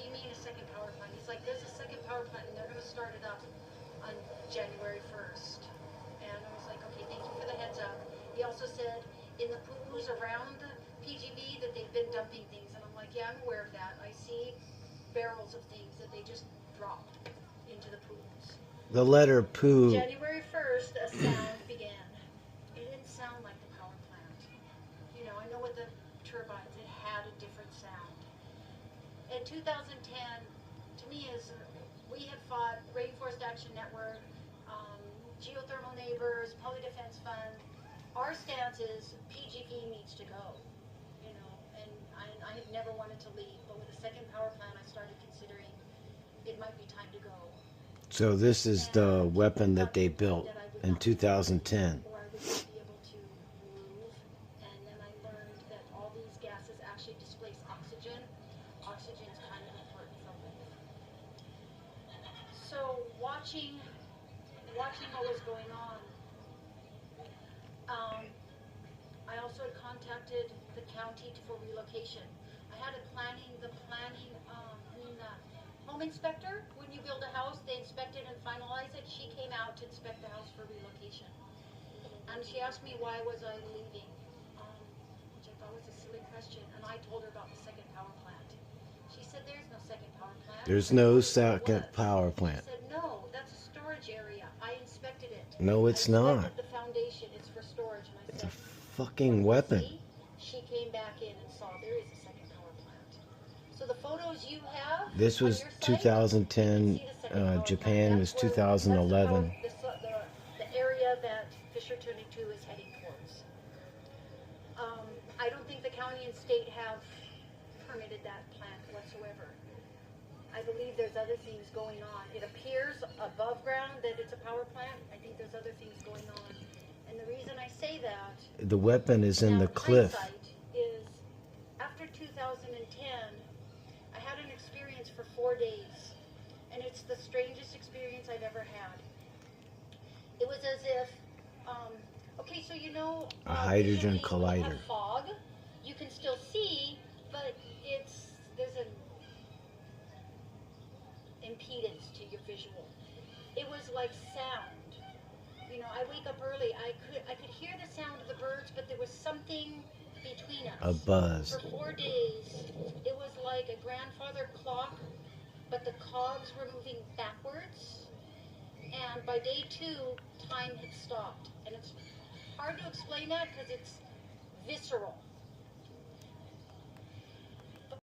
do you mean a second power plant? He's like, there's a second power plant and they're going to start it up on January 1st. And I was like, okay, thank you for the heads up. He also said in the pools around PGB that they've been dumping things. And I'm like, yeah, I'm aware of that. I see barrels of things that they just dropped into the pools. The letter poo. January 1st, a sound began. It didn't sound like the power plant. You know, I know with the turbines, it had a different sound. In 2010, to me, we have fought Rainforest Action Network, Geothermal Neighbors, Public Defense Fund. Our stance is PGV needs to go, you know, and I have never wanted to leave, but with the second power plant, I started considering it might be time to go. So this is the weapon that they built in 2010. Or I would not be able to move, and then I learned that all these gases actually displace oxygen. Oxygen is kind of important for life. So watching what was going on, I also had contacted the county for relocation. I had the home inspector. When you build a house, they inspect it and finalize it. She came out to inspect the house for relocation. And she asked me why was I leaving, which I thought was a silly question. And I told her about the second power plant. She said, there's no second power plant. There's no second power plant. She said, no, that's a storage area. I inspected it. No, it's not. The foundation, it's for storage. And I It's said, a fucking weapon. See? She came back in and saw there is a second power plant. So the photos you have. This was 2010. Japan was 2011. The area that Fisher 22 is heading towards. I don't think the county and state have permitted that plant whatsoever. I believe there's other things going on. It appears above ground that it's a power plant. I think there's other things going on. And the reason I say that, the weapon is in the cliff. Is after 2010, I had an experience for 4 days, and it's the strangest experience I've ever had. It was as if, okay, so you know, a hydrogen when collider. you have fog, you can still see, but there's an impedance to your visual. It was like sound. You know, I wake up early. I could hear the sound of the birds, but there was something between us. A buzz. For 4 days, it was like a grandfather clock, but the cogs were moving backwards. And by day 2, time had stopped. And it's hard to explain that because it's visceral.